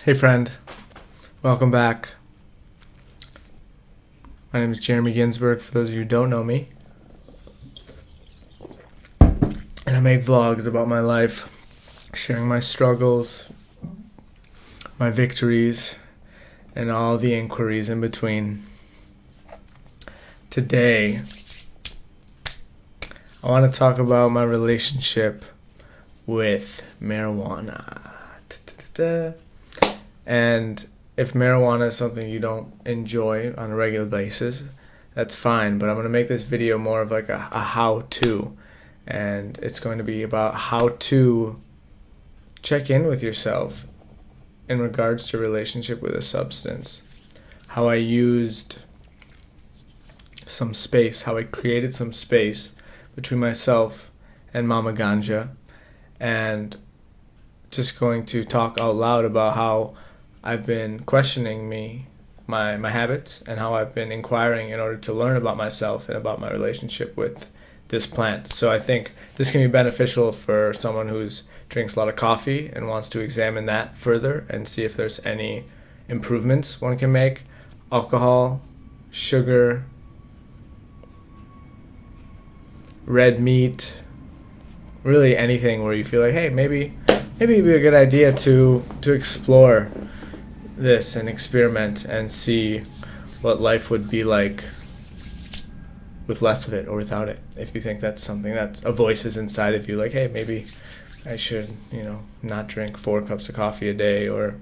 Hey friend, welcome back. My name is Jeremy Ginsberg, for those of you who don't know me. And I make vlogs about my life, sharing my struggles, my victories, and all the inquiries in between. Today, I want to talk about my relationship with marijuana. And if marijuana is something you don't enjoy on a regular basis, that's fine. But I'm going to make this video more of like a how-to. And it's going to be about how to check in with yourself in regards to relationship with a substance. How I used some space, how I created some space between myself and Mama Ganja. And just going to talk out loud about how I've been questioning my habits, and how I've been inquiring in order to learn about myself and about my relationship with this plant. So I think this can be beneficial for someone who's drinks a lot of coffee and wants to examine that further and see if there's any improvements one can make. Alcohol, sugar, red meat, really anything where you feel like, hey, maybe it'd be a good idea to explore this and experiment and see what life would be like with less of it or without it. If you think that's something that a voice is inside of you, like, hey, maybe I should, not drink 4 cups of coffee a day or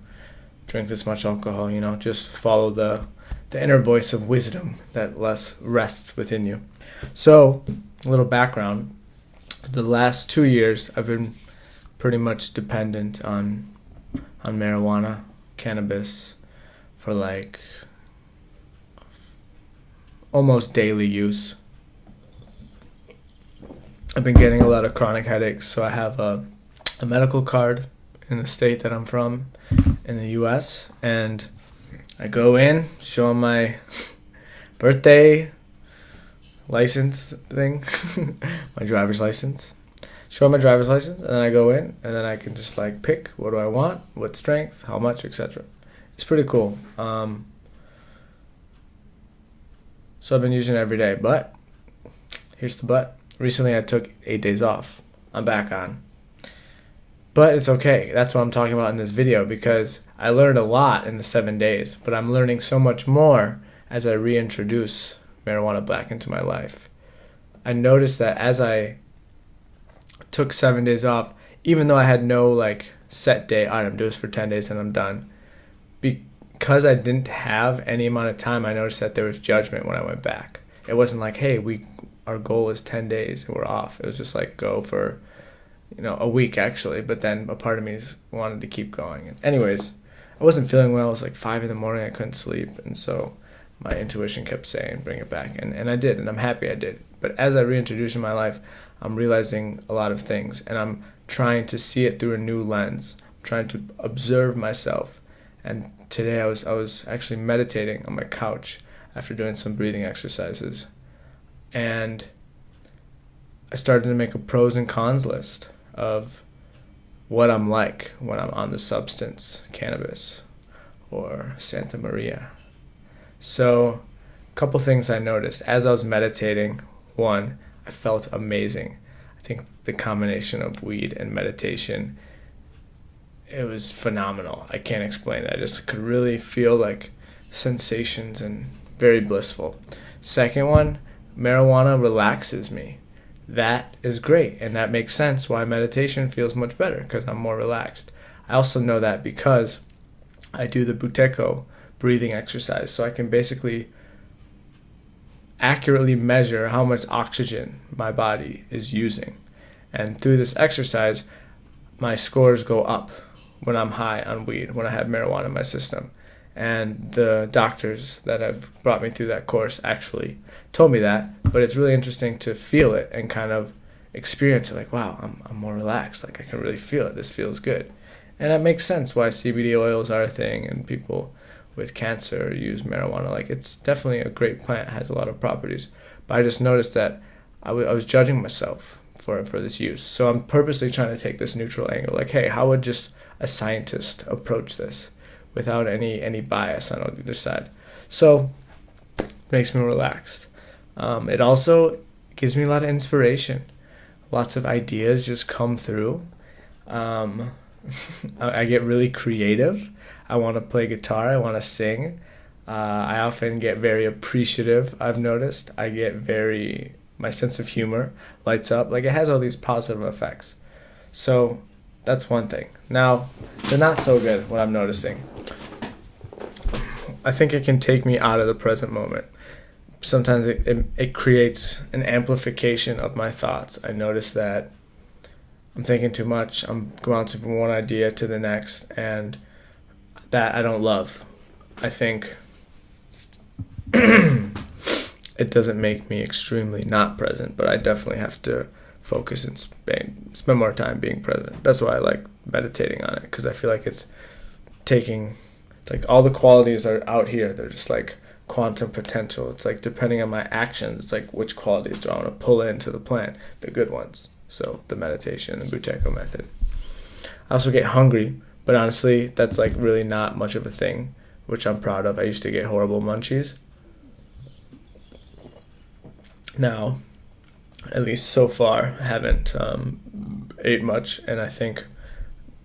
drink this much alcohol, just follow the inner voice of wisdom that less rests within you. So, a little background. The last 2 years, I've been pretty much dependent on marijuana, cannabis, for like almost daily use. I've been getting a lot of chronic headaches, so I have a medical card in the state that I'm from in the US, and I go in, show them my birthday license thing, my driver's license. Show my driver's license, and then I go in, and then I can just like pick what do I want, what strength, how much, etc. It's pretty cool. So I've been using it every day, but here's the but. Recently I took 8 days off. I'm back on. But it's okay. That's what I'm talking about in this video, because I learned a lot in the 7 days, but I'm learning so much more as I reintroduce marijuana back into my life. I noticed that as I took 7 days off, even though I had no like set day, all right, I'm doing this for 10 days and I'm done. Because I didn't have any amount of time, I noticed that there was judgment when I went back. It wasn't like, hey, our goal is 10 days and we're off. It was just like go for, a week actually. But then a part of me wanted to keep going. And anyways, I wasn't feeling well. It was like 5 a.m. I couldn't sleep. And so my intuition kept saying, bring it back. And I did, and I'm happy I did. But as I reintroduce in my life, I'm realizing a lot of things, and I'm trying to see it through a new lens. I'm trying to observe myself. And today I was actually meditating on my couch after doing some breathing exercises. And I started to make a pros and cons list of what I'm like when I'm on the substance, cannabis or Santa Maria. So, a couple things I noticed as I was meditating. One, I felt amazing. I think the combination of weed and meditation, it was phenomenal. I can't explain it. I just could really feel like sensations and very blissful. Second one, marijuana relaxes me. That is great, and that makes sense why meditation feels much better, because I'm more relaxed. I also know that because I do the Buteyko breathing exercise, so I can basically accurately measure how much oxygen my body is using. And through this exercise, my scores go up when I'm high on weed, when I have marijuana in my system. And the doctors that have brought me through that course actually told me that, but it's really interesting to feel it and kind of experience it, like, wow, I'm more relaxed, like I can really feel it, this feels good. And that makes sense why CBD oils are a thing and people with cancer use marijuana. Like, it's definitely a great plant, has a lot of properties. But I just noticed that I was judging myself for this use. So I'm purposely trying to take this neutral angle. Like, hey, how would just a scientist approach this? without any bias on either side. So it makes me relaxed. It also gives me a lot of inspiration. Lots of ideas just come through. I get really creative. I want to play guitar. I want to sing. I often get very appreciative. I've noticed. My sense of humor lights up. Like, it has all these positive effects. So that's one thing. Now, they're not so good, what I'm noticing. I think it can take me out of the present moment. Sometimes it creates an amplification of my thoughts. I notice that I'm thinking too much. I'm bouncing from one idea to the next, and that I don't love. I think it doesn't make me extremely not present, but I definitely have to focus and spend more time being present. That's why I like meditating on it, because I feel like it's like all the qualities are out here. They're just like quantum potential. It's like, depending on my actions, it's like, which qualities do I want to pull into the plant? The good ones. So the meditation and Buteyko method. I also get hungry, but honestly, that's like really not much of a thing, which I'm proud of. I used to get horrible munchies. Now, at least so far, I haven't ate much, and I think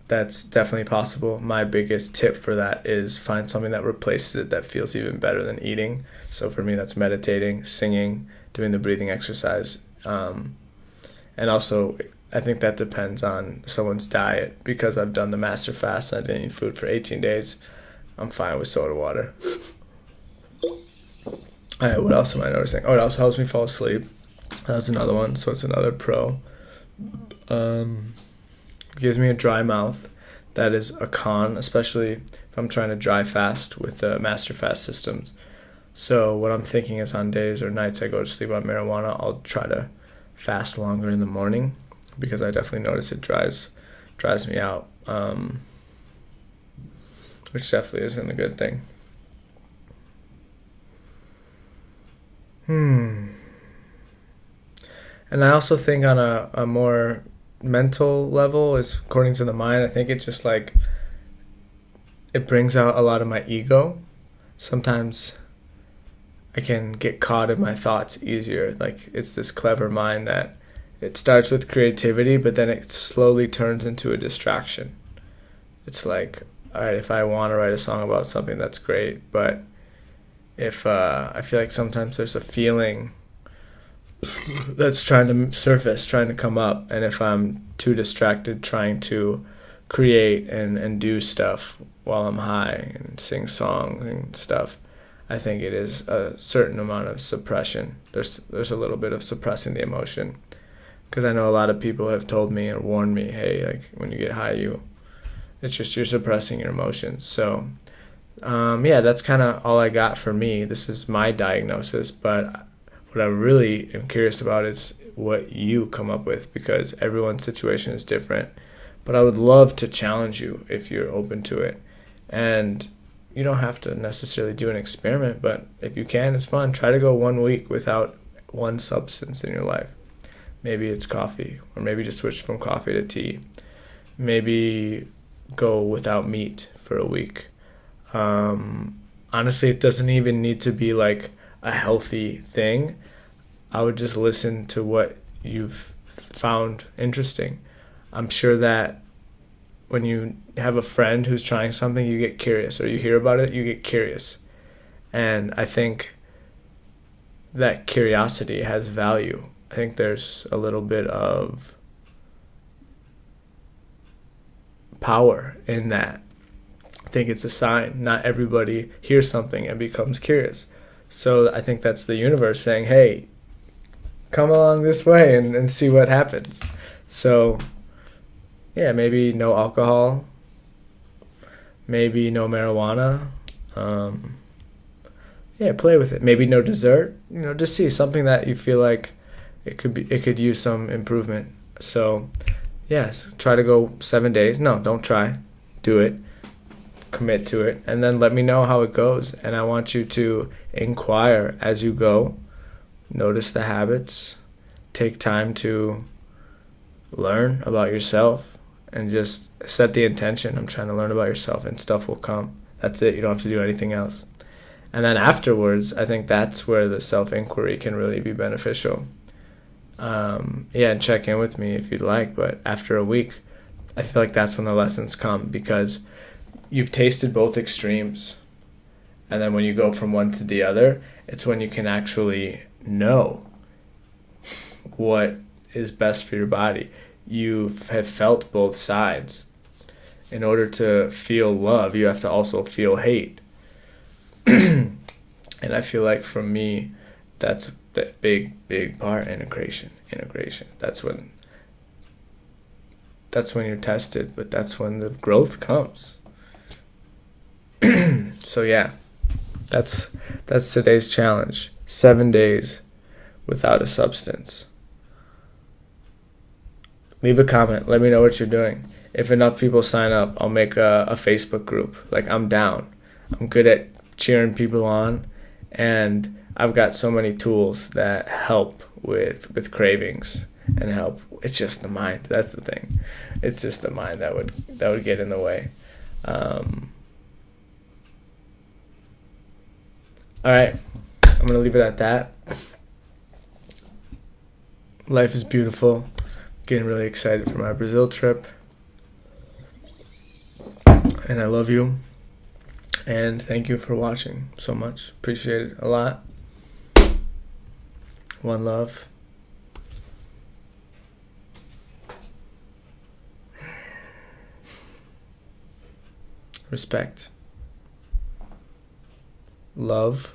that's definitely possible. My biggest tip for that is find something that replaces it that feels even better than eating. So for me, that's meditating, singing, doing the breathing exercise. And also, I think that depends on someone's diet. Because I've done the master fast and I didn't eat food for 18 days, I'm fine with soda water. All right, what else am I noticing? Oh, it also helps me fall asleep. That's another one, so it's another pro. Gives me a dry mouth. That is a con, especially if I'm trying to dry fast with the master fast systems. So what I'm thinking is, on days or nights I go to sleep on marijuana, I'll try to fast longer in the morning, because I definitely notice it dries me out, which definitely isn't a good thing. And I also think on a more mental level, is according to the mind, I think it just like, it brings out a lot of my ego. Sometimes I can get caught in my thoughts easier. Like, it's this clever mind that it starts with creativity, but then it slowly turns into a distraction. It's like, all right, if I want to write a song about something, that's great, but if I feel like sometimes there's a feeling that's trying to surface, trying to come up, and if I'm too distracted trying to create and do stuff while I'm high and sing songs and stuff, I think it is a certain amount of suppression. There's a little bit of suppressing the emotion, because I know a lot of people have told me or warned me, hey, like, when you get high, it's just you're suppressing your emotions. So yeah, that's kind of all I got for me. This is my diagnosis, but what I really am curious about is what you come up with, because everyone's situation is different. But I would love to challenge you if you're open to it. And you don't have to necessarily do an experiment, but if you can, it's fun. Try to go 1 week without one substance in your life. Maybe it's coffee, or maybe just switch from coffee to tea. Maybe go without meat for a week. Honestly, it doesn't even need to be like a healthy thing. I would just listen to what you've found interesting. I'm sure that when you have a friend who's trying something, you get curious, or you hear about it, you get curious. And I think that curiosity has value. I think there's a little bit of power in that. I think it's a sign. Not everybody hears something and becomes curious. So I think that's the universe saying, hey, come along this way and see what happens. So yeah, maybe no alcohol, maybe no marijuana. Yeah, play with it. Maybe no dessert. Just see something that you feel like it could use some improvement. So yes, try to go 7 days. No, don't try. Do it. Commit to it, and then let me know how it goes. And I want you to inquire as you go. Notice the habits. Take time to learn about yourself, and just set the intention. I'm trying to learn about yourself, and stuff will come. That's it. You don't have to do anything else. And then afterwards, I think that's where the self-inquiry can really be beneficial. And check in with me if you'd like. But after a week, I feel like that's when the lessons come, because you've tasted both extremes. And then when you go from one to the other, it's when you can actually know what is best for your body. You have felt both sides. In order to feel love, you have to also feel hate. And I feel like for me, that's the big part. Integration. That's when you're tested, but that's when the growth comes. So yeah, that's today's challenge. 7 days without a substance. Leave a comment. Let me know what you're doing. If enough people sign up, I'll make a Facebook group. Like, I'm down. I'm good at cheering people on, and I've got so many tools that help with cravings and help. It's just the mind. That's the thing. It's just the mind that would get in the way. All right, I'm gonna leave it at that. Life is beautiful. Getting really excited for my Brazil trip. And I love you. And thank you for watching so much. Appreciate it a lot. One love. Respect. Love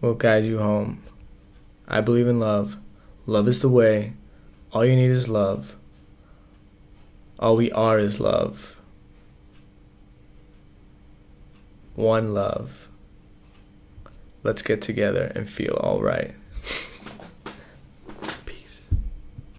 will guide you home. I believe in love. Love is the way. All you need is love. All we are is love. One love. Let's get together and feel all right.